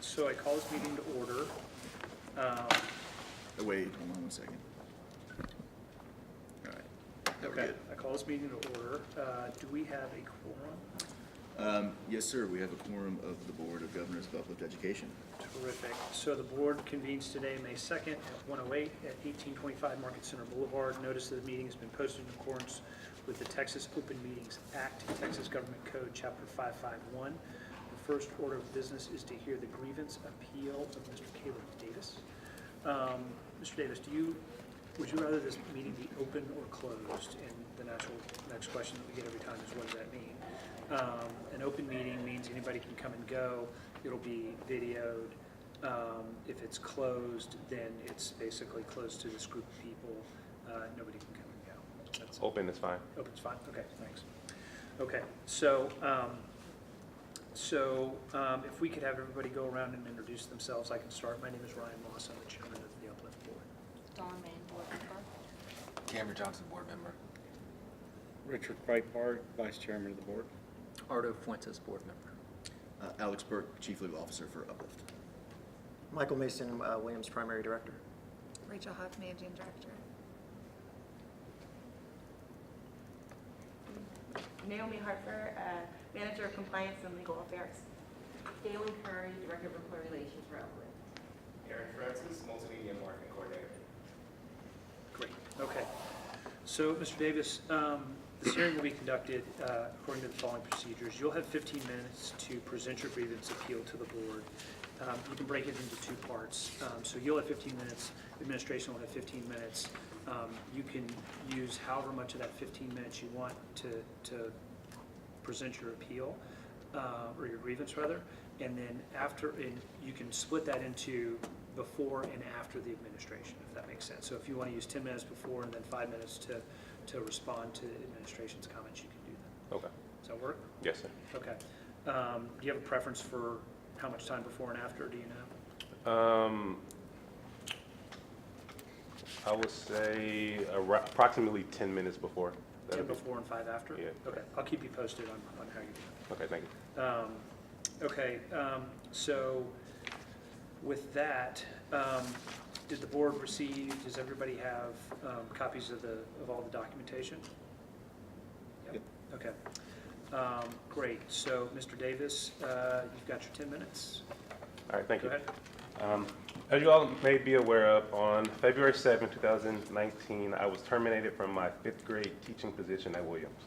So I call this meeting to order. Wait, hold on one second. All right. Now we're Okay, good. I call this meeting to order. Do we have a quorum? Yes, sir. We have a quorum of the Board of Governors of Uplift Education. Terrific. So the board convenes today, May 2nd at 1:08 at 1825 Market Center Boulevard. Notice of the meeting has been posted in accordance with the Texas Open Meetings Act, Texas Government Code, Chapter 551. The first order of business is to hear the grievance appeal of Mr. Caleb Davis. Mr. Davis, would you rather this meeting be open or closed? And the next question that we get every time is, what does that mean? An open meeting means anybody can come and go. It'll be videoed. If it's closed, then it's basically closed to this group of people. Nobody can come and go. That's Open is fine. Open's fine. Okay, thanks. Okay, so if we could have everybody go around and introduce themselves, I can start. My name is Ryan Moss. I'm the chairman of the Uplift Board. Dawn Main, board member. Cameron Johnson, board member. Richard Breitbart, Vice Chairman of the Board. Ardo Fuentes, board member. Alex Burke, Chief Legal Officer for Uplift. Michael Mason, Williams Primary Director. Rachel Huff, Managing Director. Naomi Hartford, Manager of Compliance and Legal Affairs. Galen Curry, Director of Employee Relations for Uplift. Aaron Francis, Multimedia Marketing Coordinator. Great, okay. So, Mr. Davis, this hearing will be conducted according to the following procedures. You'll have 15 minutes to present your grievance appeal to the board. You can break it into two parts. So you'll have 15 minutes, administration will have 15 minutes. You can use however much of that 15 minutes you want to present your appeal, or your grievance rather, and then you can split that into before and after the administration, if that makes sense. So if you want to use 10 minutes before and then 5 minutes to respond to the administration's comments, you can do that. Okay. Does that work? Yes, sir. Okay. Do you have a preference for how much time before and after, do you know? I would say approximately 10 minutes before. 10 before and 5 after? Yeah. Okay, I'll keep you posted on how you do Okay, thank you. it. Okay, so with that, did the board receive, does everybody have copies of all the documentation? Yep. Okay. Great, so Mr. Davis, you've got your 10 minutes. All right, thank Go you. ahead. As you all may be aware of, on February 7, 2019, I was terminated from my 5th grade teaching position at Williams.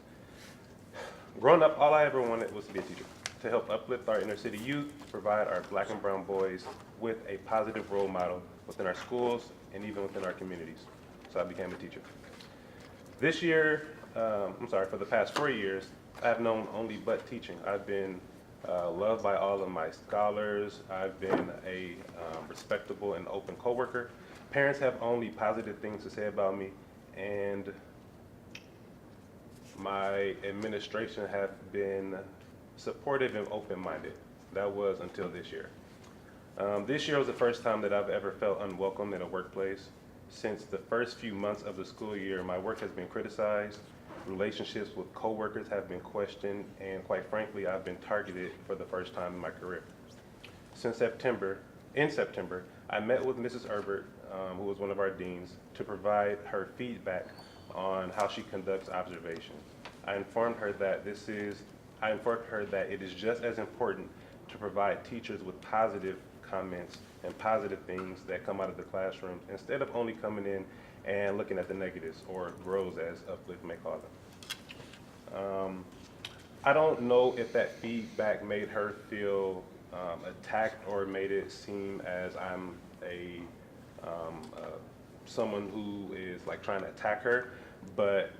Growing up, all I ever wanted was to be a teacher, to help uplift our inner city youth, to provide our black and brown boys with a positive role model within our schools and even within our communities. So I became a teacher. This year, for the past 4 years, I have known only but teaching. I've been loved by all of my scholars. I've been a respectable and open coworker. Parents have only positive things to say about me, and my administration have been supportive and open-minded. That was until this year. This year was the first time that I've ever felt unwelcome in a workplace. Since the first few months of the school year, my work has been criticized. Relationships with coworkers have been questioned, and quite frankly, I've been targeted for the first time in my career. In September, I met with Mrs. Herbert, who was one of our deans, to provide her feedback on how she conducts observation. I informed her that it is just as important to provide teachers with positive comments and positive things that come out of the classroom instead of only coming in and looking at the negatives, or grows as Uplift may call them. I don't know if that feedback made her feel attacked or made it seem as I'm someone who is like trying to attack her, but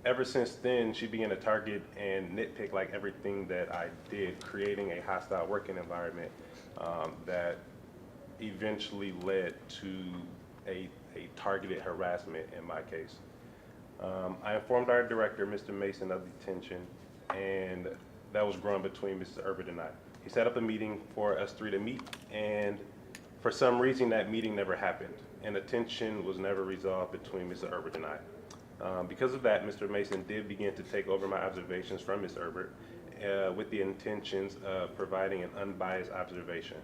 ever since then she began to target and nitpick like everything that I did, creating a hostile working environment that eventually led to a targeted harassment in my case. I informed our director, Mr. Mason, of the tension, and that was growing between Mrs. Herbert and I. He set up a meeting for us three to meet, and for some reason that meeting never happened, and the tension was never resolved between Mr. Herbert and I. Because of that, Mr. Mason did begin to take over my observations from Ms. Herbert, with the intentions of providing an unbiased observation.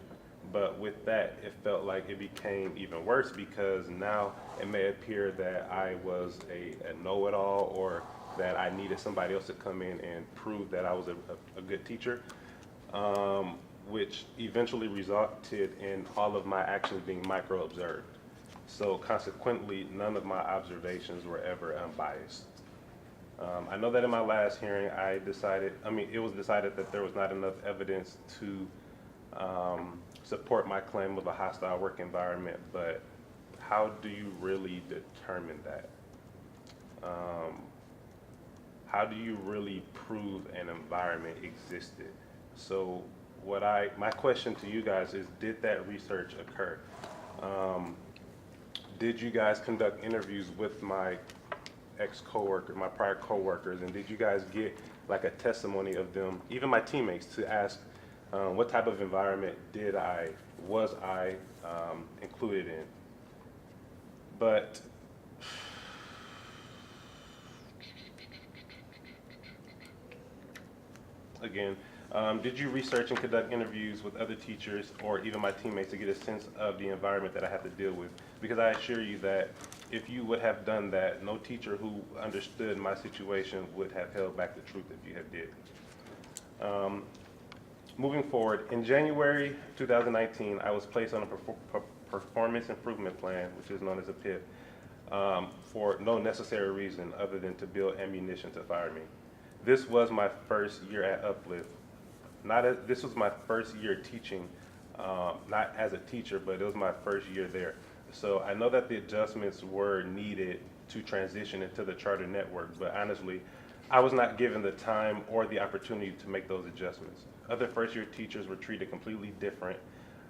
But with that, it felt like it became even worse because now it may appear that I was a know-it-all or that I needed somebody else to come in and prove that I was a good teacher, which eventually resulted in all of my actions being micro-observed. So consequently, none of my observations were ever unbiased. I know that in my last hearing, it was decided that there was not enough evidence to support my claim of a hostile work environment, but how do you really determine that? How do you really prove an environment existed? So my question to you guys is, did that research occur? Did you guys conduct interviews with my my prior coworkers, and did you guys get like a testimony of them, even my teammates, to ask what type of environment was I included in? But again, did you research and conduct interviews with other teachers or even my teammates to get a sense of the environment that I have to deal with? Because I assure you that if you would have done that, no teacher who understood my situation would have held back the truth if you had did. Moving forward, in January 2019, I was placed on a performance improvement plan, which is known as a PIP, for no necessary reason other than to build ammunition to fire me. This was my first year at Uplift. This was my first year teaching, not as a teacher, but it was my first year there. So I know that the adjustments were needed to transition into the charter network, but honestly, I was not given the time or the opportunity to make those adjustments. Other first-year teachers were treated completely different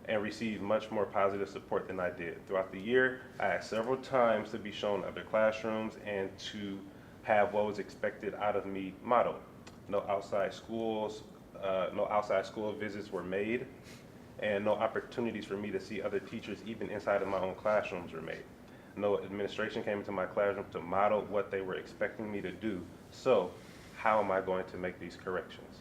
and received much more positive support than I did. Throughout the year, I asked several times to be shown other classrooms and to have what was expected out of me modeled. No outside school visits were made, and no opportunities for me to see other teachers even inside of my own classrooms were made. No administration came into my classroom to model what they were expecting me to do. So how am I going to make these corrections?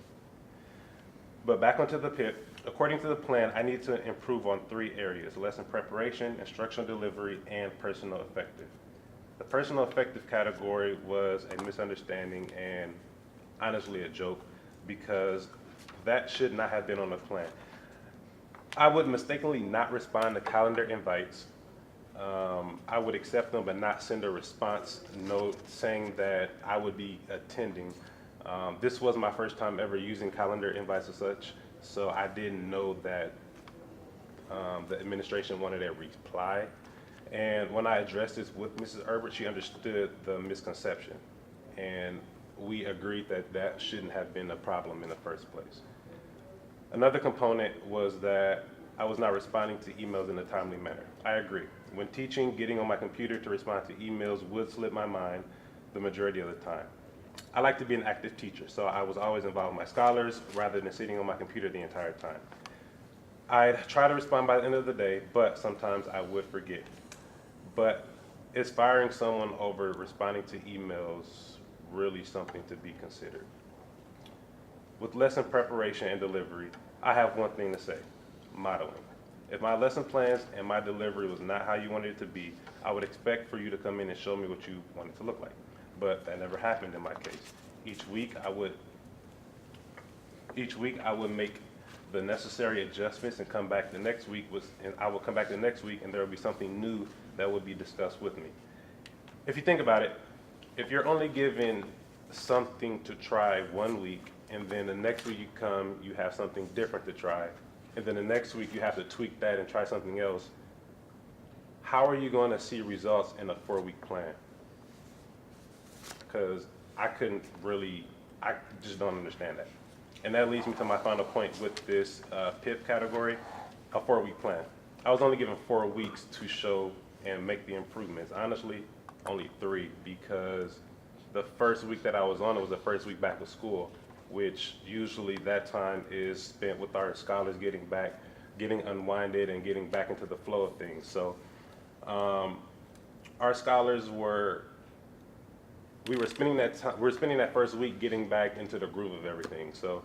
But back onto the PIP. According to the plan, I need to improve on 3 areas: lesson preparation, instructional delivery, and personal effective. The personal effective category was a misunderstanding and honestly a joke, because that should not have been on the plan. I would mistakenly not respond to calendar invites. I would accept them but not send a response note saying that I would be attending. This was my first time ever using calendar invites as such, so I didn't know that the administration wanted a reply. And when I addressed this with Mrs. Herbert, she understood the misconception, and we agreed that that shouldn't have been a problem in the first place. Another component was that I was not responding to emails in a timely manner. I agree. When teaching, getting on my computer to respond to emails would slip my mind the majority of the time. I like to be an active teacher, so I was always involved with my scholars rather than sitting on my computer the entire time. I'd try to respond by the end of the day, but sometimes I would forget. But is firing someone over responding to emails really something to be considered? With lesson preparation and delivery, I have one thing to say: modeling. If my lesson plans and my delivery was not how you wanted it to be, I would expect for you to come in and show me what you want it to look like. But that never happened in my case. Each week I would make the necessary adjustments and come back the next week and there would be something new that would be discussed with me. If you think about it, if you're only given something to try 1 week, and then the next week you have something different to try, and then the next week you have to tweak that and try something else, how are you going to see results in a 4-week plan? Because I just don't understand that. And that leads me to my final point with this PIP category, a 4-week plan. I was only given 4 weeks to show and make the improvements. Honestly, only 3, because the first week that I was on, it was the first week back to school, which usually that time is spent with our scholars getting unwinded and getting back into the flow of things. So our scholars we were spending that first week getting back into the groove of everything. So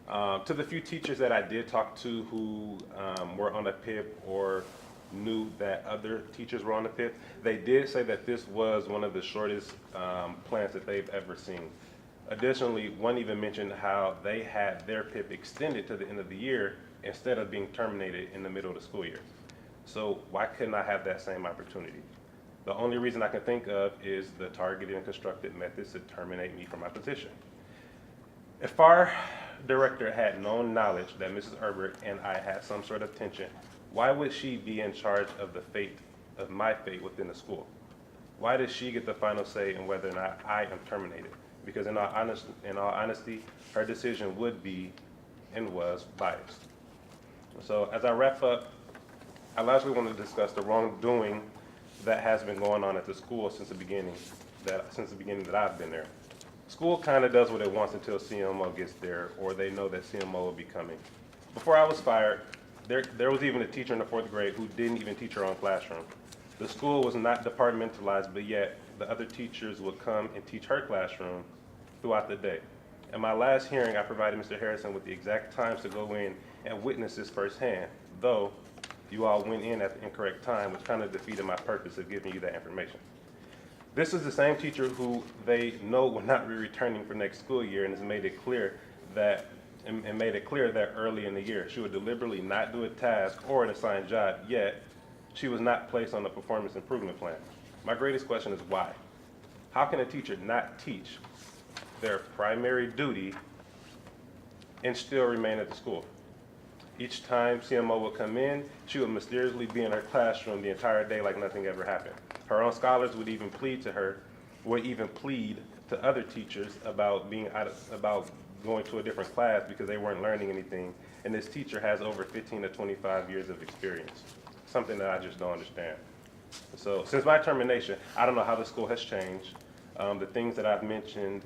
To the few teachers that I did talk to who were on a PIP or knew that other teachers were on the PIP, they did say that this was one of the shortest plans that they've ever seen. Additionally, one even mentioned how they had their PIP extended to the end of the year instead of being terminated in the middle of the school year. So why couldn't I have that same opportunity? The only reason I can think of is the targeted and constructed methods to terminate me from my position. If our director had known knowledge that Mrs. Herbert and I had some sort of tension, why would she be in charge of the fate of my fate within the school? Why does she get the final say in whether or not I am terminated? Because in all honesty, her decision would be and was biased. So as I wrap up, I lastly want to discuss the wrongdoing that has been going on at the school since the beginning that I've been there. School kind of does what it wants until CMO gets there, or they know that CMO will be coming. Before I was fired, there was even a teacher in the 4th grade who didn't even teach her own classroom. The school was not departmentalized, but yet the other teachers would come and teach her classroom throughout the day. In my last hearing, I provided Mr. Harrison with the exact times to go in and witness this firsthand, though you all went in at the incorrect time, which kind of defeated my purpose of giving you that information. This is the same teacher who they know will not be returning for next school year, and has made it clear that early in the year she would deliberately not do a task or an assigned job, yet she was not placed on the performance improvement plan. My greatest question is why? How can a teacher not teach their primary duty and still remain at the school? Each time CMO would come in, she would mysteriously be in her classroom the entire day like nothing ever happened. Her own scholars would even plead to other teachers about going to a different class because they weren't learning anything. And this teacher has over 15 to 25 years of experience, something that I just don't understand. So since my termination, I don't know how the school has changed. The things that I've mentioned,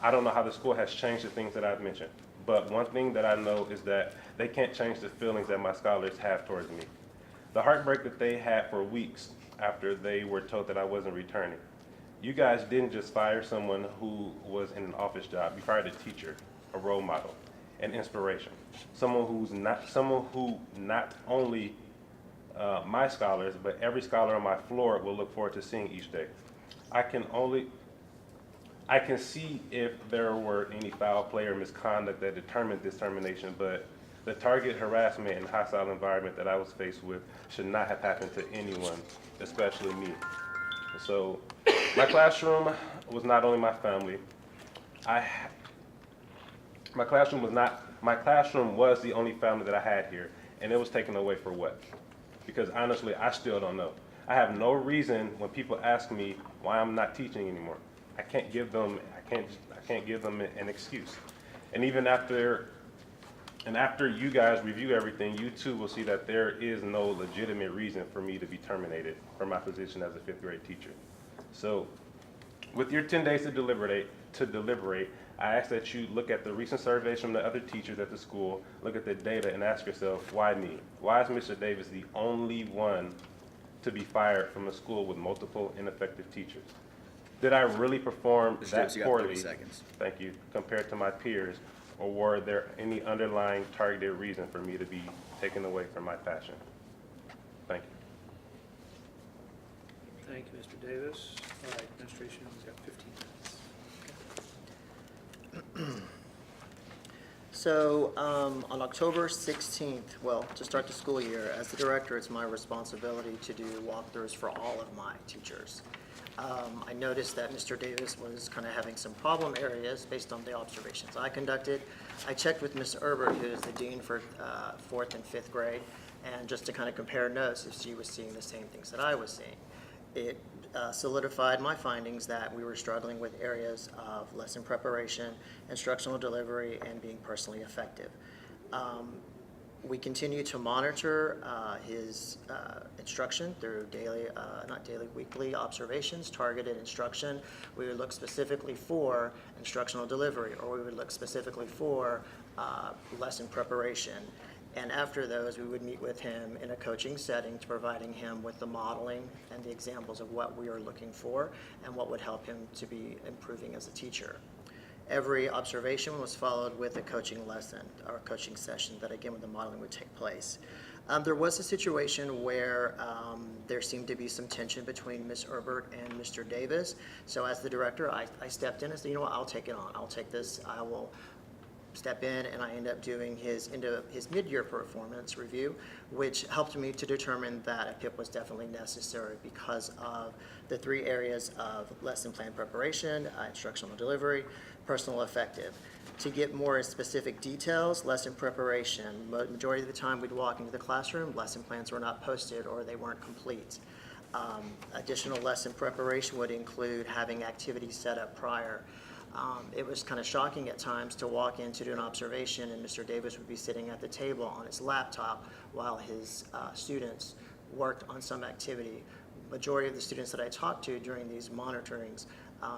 I don't know how the school has changed the things that I've mentioned. But one thing that I know is that they can't change the feelings that my scholars have towards me. The heartbreak that they had for weeks after they were told that I wasn't returning. You guys didn't just fire someone who was in an office job. You fired a teacher, a role model, an inspiration, someone who not only my scholars, but every scholar on my floor will look forward to seeing each day. I can see if there were any foul play or misconduct that determined this termination, but the target harassment and hostile environment that I was faced with should not have happened to anyone, especially me. So my classroom was not only my family. My classroom was the only family that I had here, and it was taken away for what? Because honestly, I still don't know. I have no reason when people ask me why I'm not teaching anymore. I can't give them an excuse. And even after you guys review everything, you too will see that there is no legitimate reason for me to be terminated from my position as a 5th grade teacher. So with your 10 days to deliberate, I ask that you look at the recent surveys from the other teachers at the school, look at the data and ask yourself, why me? Why is Mr. Davis the only one to be fired from a school with multiple ineffective teachers? Did I really perform Mr. that Davis, you got 30 poorly, seconds. thank you, compared to my peers, or were there any underlying targeted reason for me to be taken away from my passion? Thank you. Thank you, Mr. Davis. All right, administration, we've got 15 minutes. So on October 16th, well, to start the school year, as the director, it's my responsibility to do walkthroughs for all of my teachers. I noticed that Mr. Davis was kind of having some problem areas based on the observations I conducted. I checked with Ms. Herbert, who is the dean for 4th and 5th grade, and just to kind of compare notes if she was seeing the same things that I was seeing. It solidified my findings that we were struggling with areas of lesson preparation, instructional delivery, and being personally effective. We continue to monitor his instruction through weekly observations, targeted instruction. We would look specifically for instructional delivery, or we would look specifically for lesson preparation. And after those, we would meet with him in a coaching setting to providing him with the modeling and the examples of what we are looking for and what would help him to be improving as a teacher. Every observation was followed with a coaching lesson or coaching session that again with the modeling would take place. There was a situation where there seemed to be some tension between Ms. Herbert and Mr. Davis. So as the director, I stepped in and said, you know what, I'll take it on. I'll take this. I will step in, and I end up doing his mid-year performance review, which helped me to determine that a PIP was definitely necessary because of the 3 areas of lesson plan preparation, instructional delivery, personal effective. To get more specific details, lesson preparation, majority of the time we'd walk into the classroom, lesson plans were not posted or they weren't complete. Additional lesson preparation would include having activities set up prior. It was kind of shocking at times to walk in to do an observation and Mr. Davis would be sitting at the table on his laptop while his students worked on some activity. Majority of the students that I talked to during these monitorings,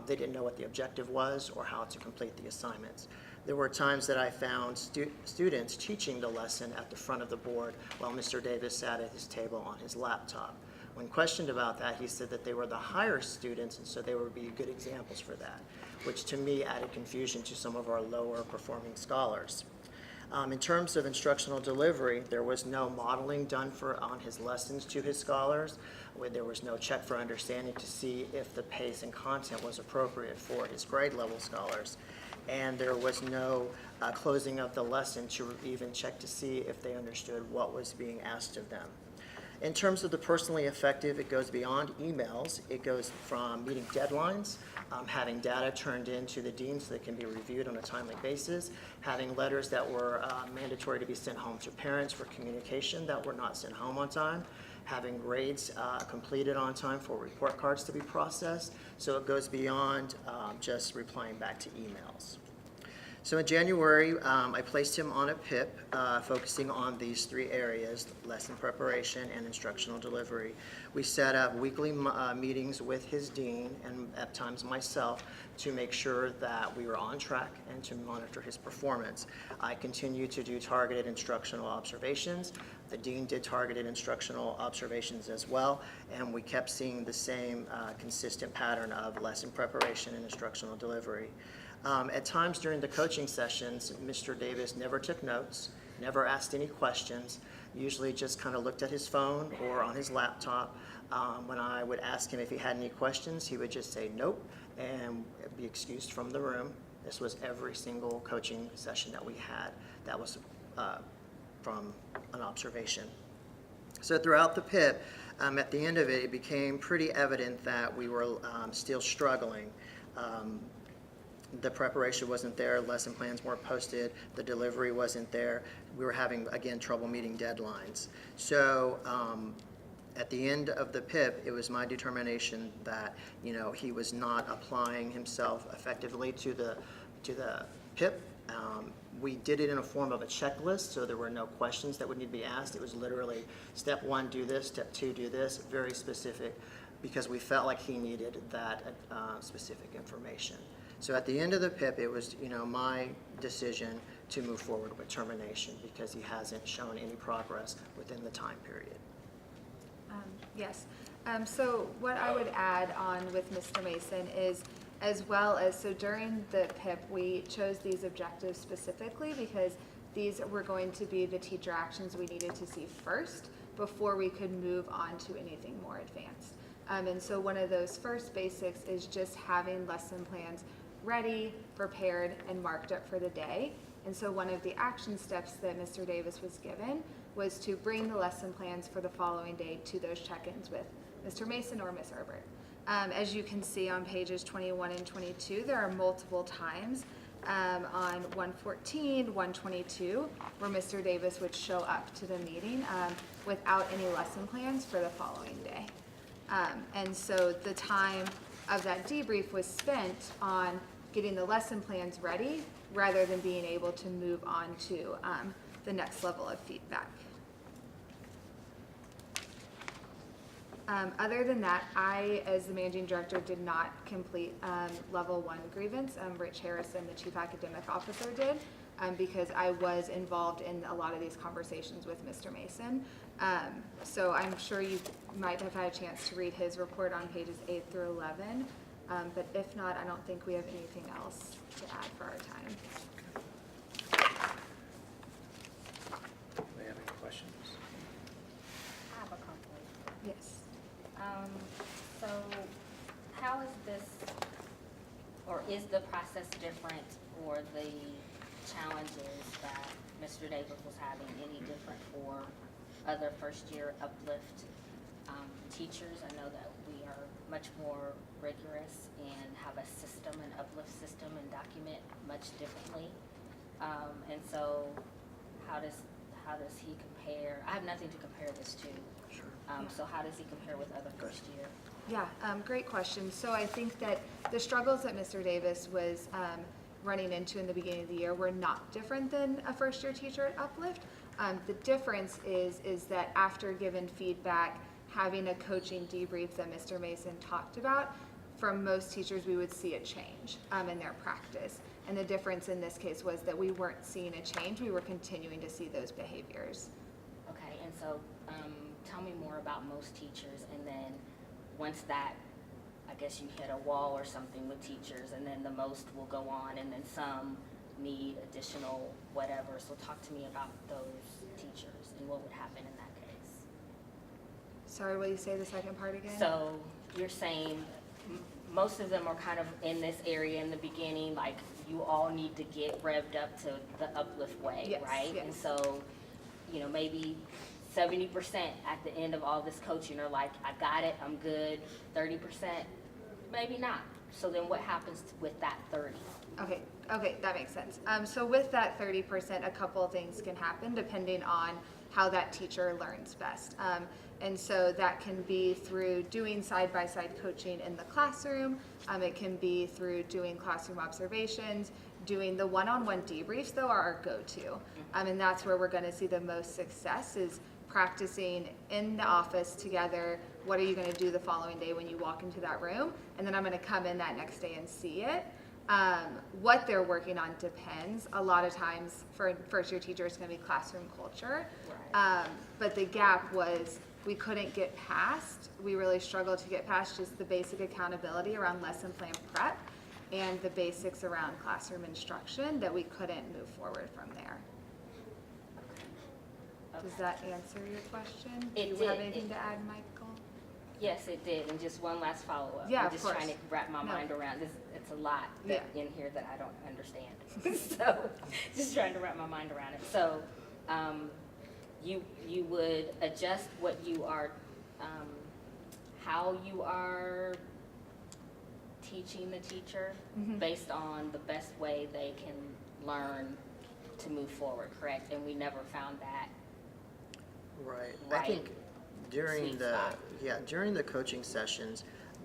they didn't know what the objective was or how to complete the assignments. There were times that I found students teaching the lesson at the front of the board while Mr. Davis sat at his table on his laptop. When questioned about that, he said that they were the higher students and so they would be good examples for that, which to me added confusion to some of our lower performing scholars. In terms of instructional delivery, there was no modeling done on his lessons to his scholars. There was no check for understanding to see if the pace and content was appropriate for his grade level scholars. And there was no closing of the lesson to even check to see if they understood what was being asked of them. In terms of the personally effective, it goes beyond emails. It goes from meeting deadlines, having data turned into the dean so that can be reviewed on a timely basis, having letters that were mandatory to be sent home to parents for communication that were not sent home on time, having grades completed on time for report cards to be processed. So it goes beyond just replying back to emails. So in January, I placed him on a PIP, focusing on these 3 areas, lesson preparation and instructional delivery. We set up weekly meetings with his dean and at times myself to make sure that we were on track and to monitor his performance. I continued to do targeted instructional observations. The dean did targeted instructional observations as well, and we kept seeing the same consistent pattern of lesson preparation and instructional delivery. At times during the coaching sessions, Mr. Davis never took notes, never asked any questions, usually just kind of looked at his phone or on his laptop. When I would ask him if he had any questions, he would just say nope and be excused from the room. This was every single coaching session that we had. That was from an observation. So throughout the PIP, at the end of it, it became pretty evident that we were still struggling. The preparation wasn't there, lesson plans weren't posted, the delivery wasn't there. We were having, again, trouble meeting deadlines. So at the end of the PIP, it was my determination that, you know, he was not applying himself effectively to the PIP. We did it in a form of a checklist, so there were no questions that would need to be asked. It was literally step 1, do this, step 2, do this, very specific, because we felt like he needed that specific information. So at the end of the PIP, it was, you know, my decision to move forward with termination because he hasn't shown any progress within the time period. Yes. So what I would add on with Mr. Mason is, as well as, so during the PIP, we chose these objectives specifically because these were going to be the teacher actions we needed to see first before we could move on to anything more advanced. And so one of those first basics is just having lesson plans ready, prepared, and marked up for the day. And so one of the action steps that Mr. Davis was given was to bring the lesson plans for the following day to those check-ins with Mr. Mason or Ms. Herbert. As you can see on pages 21 and 22, there are multiple times on 114, 122, where Mr. Davis would show up to the meeting without any lesson plans for the following day. And so the time of that debrief was spent on getting the lesson plans ready rather than being able to move on to the next level of feedback. Other than that, I, as the managing director, did not complete level 1 grievance. Rich Harrison, the chief academic officer, did because I was involved in a lot of these conversations with Mr. Mason. So I'm sure you might have had a chance to read his report on pages 8 through 11. But if not, I don't think we have anything else to add for our time. Do they have any questions? I have a couple. Yes. So how is this, or is the process different for the challenges that Mr. Davis was having, any different for other first-year Uplift teachers? I know that we are much more rigorous and have a system, an Uplift system, and document much differently. And so how does he compare? I have nothing to compare this to. Sure. So how does he compare with other first-year? Yeah, great question. So I think that the struggles that Mr. Davis was running into in the beginning of the year were not different than a first-year teacher at Uplift. The difference is that after given feedback, having a coaching debrief that Mr. Mason talked about, for most teachers we would see a change in their practice. And the difference in this case was that we weren't seeing a change, we were continuing to see those behaviors. Okay, and so tell me more about most teachers, and then once that, I guess you hit a wall or something with teachers, and then the most will go on, and then some need additional whatever. So talk to me about those teachers and what would happen in that case. Sorry, will you say the second part again? So you're saying most of them are kind of in this area in the beginning, like you all need to get revved up to the Uplift way, Yes, right? yes. And so, maybe 70% at the end of all this coaching are like, I got it, I'm good. 30%, maybe not. So then what happens with that 30? Okay, that makes sense. So with that 30%, a couple of things can happen depending on how that teacher learns best. And so that can be through doing side-by-side coaching in the classroom. It can be through doing classroom observations. Doing the one-on-one debriefs, though, are our go-to. And that's where we're going to see the most success, is practicing in the office together. What are you going to do the following day when you walk into that room? And then I'm going to come in that next day and see it. What they're working on depends. A lot of times for first-year teachers, it's going to be classroom culture. Right. But the gap was we couldn't get past. We really struggled to get past just the basic accountability around lesson plan prep and the basics around classroom instruction, that we couldn't move forward from there. Okay. Does that answer your question? It Do you have did. anything to add, Michael? Yes, it did. And just one last follow-up. Yeah, I'm of just course. trying to wrap my No. mind around this. It's a lot Yeah. in here that I don't understand. So just trying to wrap my mind around it. So you would adjust what you are, how you are teaching the teacher based on the best way they can learn to move forward, correct? And we never found that. Right. Right. I think during Sweet the spot. during the coaching sessions,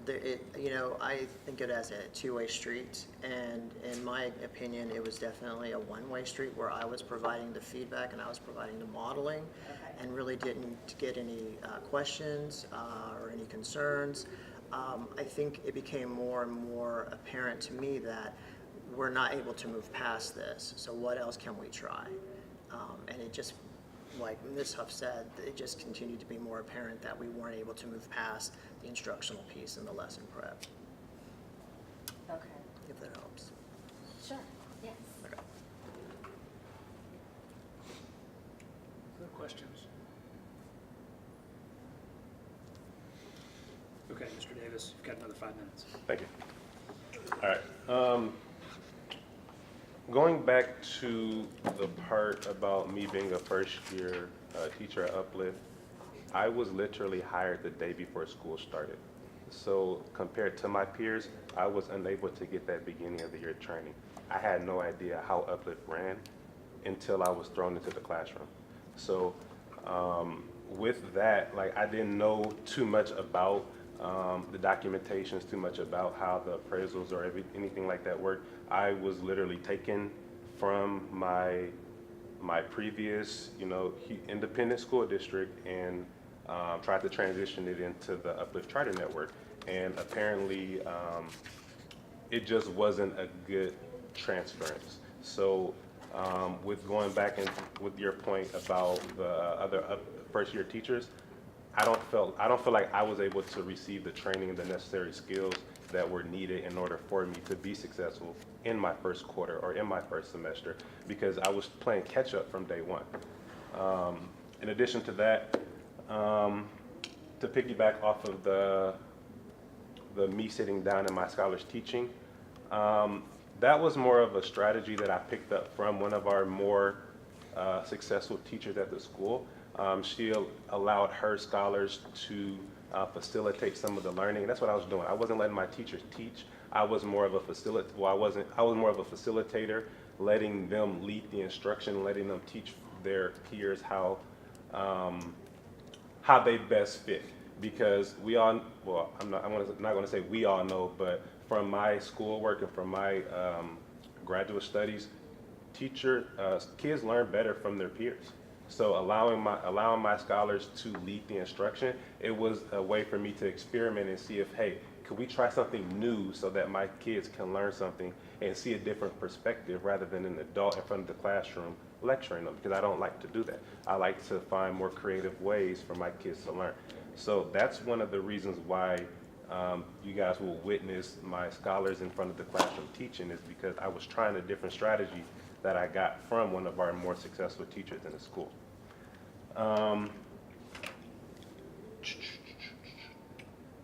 I think it as a two-way street, and in my opinion, it was definitely a one-way street where I was providing the feedback and I was providing the modeling, Okay. and really didn't get any questions or any concerns. I think it became more and more apparent to me that we're not able to move past this. So what else can we try? And it just, like Ms. Huff said, it just continued to be more apparent that we weren't able to move past the instructional piece and the lesson prep, Okay. if that helps. Sure. Yes. Okay. Other questions? Okay, Mr. Davis, you've got another 5 minutes. Thank you. All right. Going back to the part about me being a first-year teacher at Uplift, I was literally hired the day before school started. So compared to my peers, I was unable to get that beginning of the year training. I had no idea how Uplift ran until I was thrown into the classroom. So with that, I didn't know too much about the documentations, too much about how the appraisals or anything like that worked. I was literally taken from my previous, independent school district and tried to transition it into the Uplift Charter Network. And apparently, it just wasn't a good transference. So with going back and with your point about the other first-year teachers, I don't feel like I was able to receive the training and the necessary skills that were needed in order for me to be successful in my first quarter or in my first semester, because I was playing catch up from day one. In addition to that, to piggyback off of the me sitting down in my scholars teaching, that was more of a strategy that I picked up from one of our more successful teachers at the school. She allowed her scholars to facilitate some of the learning. And that's what I was doing. I wasn't letting my teachers teach. I was more of a I was more of a facilitator, letting them lead the instruction, letting them teach their peers how they best fit. Because we all, well, I'm not going to say we all know, but from my schoolwork and from my graduate studies, kids learn better from their peers. So allowing my scholars to lead the instruction, it was a way for me to experiment and see if, hey, could we try something new so that my kids can learn something and see a different perspective rather than an adult in front of the classroom lecturing them, because I don't like to do that. I like to find more creative ways for my kids to learn. So that's one of the reasons why you guys will witness my scholars in front of the classroom teaching, is because I was trying a different strategy that I got from one of our more successful teachers in the school.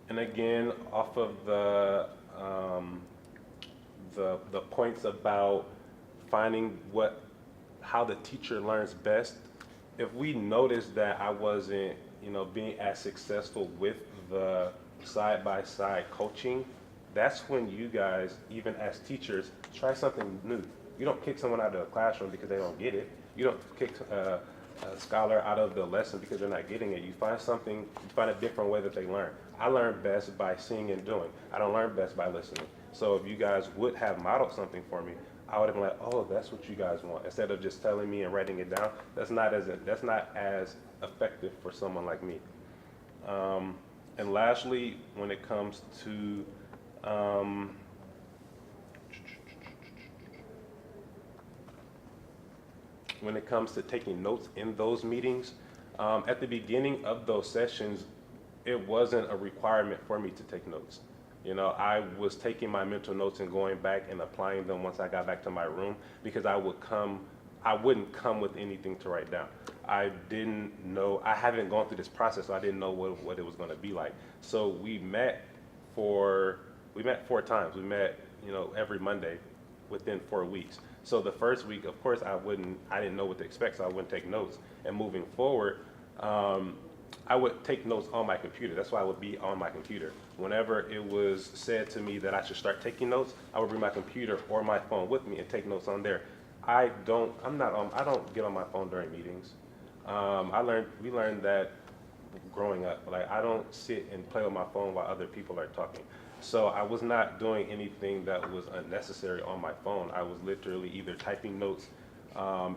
And again, off of the points about finding how the teacher learns best, if we noticed that I wasn't, being as successful with the side-by-side coaching, that's when you guys, even as teachers, try something new. You don't kick someone out of the classroom because they don't get it. You don't kick a scholar out of the lesson because they're not getting it. You find a different way that they learn. I learn best by seeing and doing. I don't learn best by listening. So if you guys would have modeled something for me, I would have been like, oh, that's what you guys want. Instead of just telling me and writing it down, that's not as effective for someone like me. And lastly, when it comes to taking notes in those meetings, at the beginning of those sessions, it wasn't a requirement for me to take notes. I was taking my mental notes and going back and applying them once I got back to my room, because I wouldn't come with anything to write down. I haven't gone through this process, so I didn't know what it was going to be like. So we met 4 times. We met, every Monday within 4 weeks. So the first week, of course, I didn't know what to expect, so I wouldn't take notes. And moving forward, I would take notes on my computer. That's why I would be on my computer. Whenever it was said to me that I should start taking notes, I would bring my computer or my phone with me and take notes on there. I don't get on my phone during meetings. We learned that growing up. Like, I don't sit and play with my phone while other people are talking. So I was not doing anything that was unnecessary on my phone. I was literally either typing notes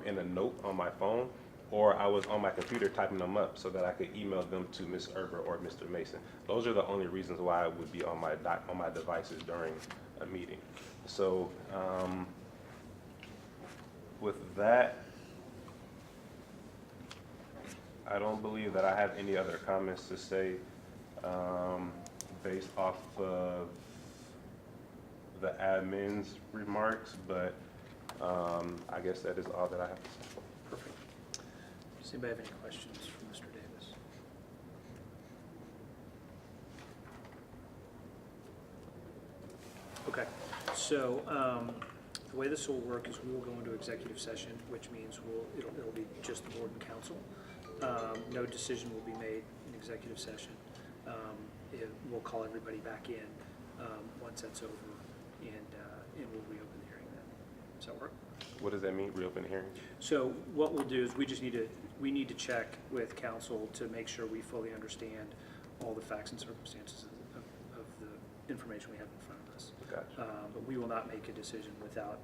in a note on my phone, or I was on my computer typing them up so that I could email them to Ms. Erber or Mr. Mason. Those are the only reasons why I would be on my devices during a meeting. So with that, I don't believe that I have any other comments to say based off of the admin's remarks, but I guess that is all that I have to say. Perfect. Does anybody have any questions for Mr. Davis? Okay, so the way this will work is we will go into executive session, which means it'll be just the board and council. No decision will be made in executive session. We'll call everybody back in once that's over, and we'll reopen the hearing then. Does that work? What does that mean, reopen the hearing? So what we'll do is we need to check with council to make sure we fully understand all the facts and circumstances of the information we have in front of us. Gotcha. But we will not make a decision without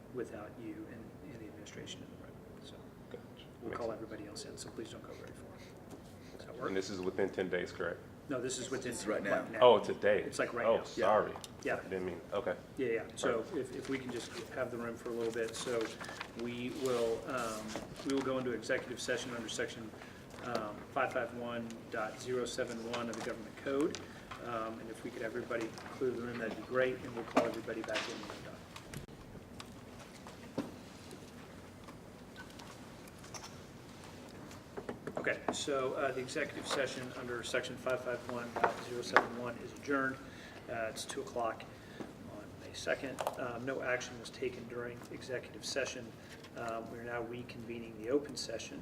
you and the administration in the room. So Gotcha. we'll Makes call sense. everybody else in, so please don't go very far. Does that work? And this is within 10 days, correct? No, this is within. It's right now. Oh, today. It's like right Oh, now. sorry. Yeah. I didn't mean, okay. Yeah. So if we can just have the room for a little bit. So we will go into executive session under section 551.071 of the Government Code. And if we could have everybody include them in, that'd be great, and we'll call everybody back in when we're done. Okay, so the executive session under section 551.071 is adjourned. It's 2 o'clock on May 2nd. No action was taken during executive session. We are now reconvening the open session,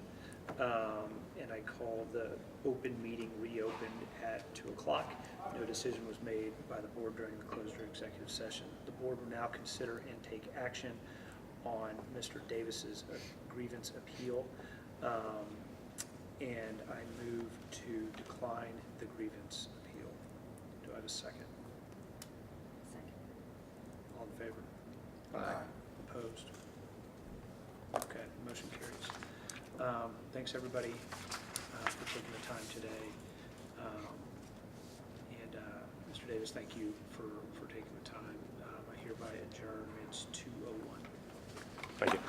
and I call the open meeting reopened at 2 o'clock. No decision was made by the board during the closed or executive session. The board will now consider and take action on Mr. Davis's grievance appeal. And I move to decline the grievance appeal. Do I have a second? Second. All in favor? Opposed? Okay, motion carries. Thanks, everybody, for taking the time today. And Mr. Davis, thank you for taking the time. I hereby adjourn. It's 2:01. Thank you.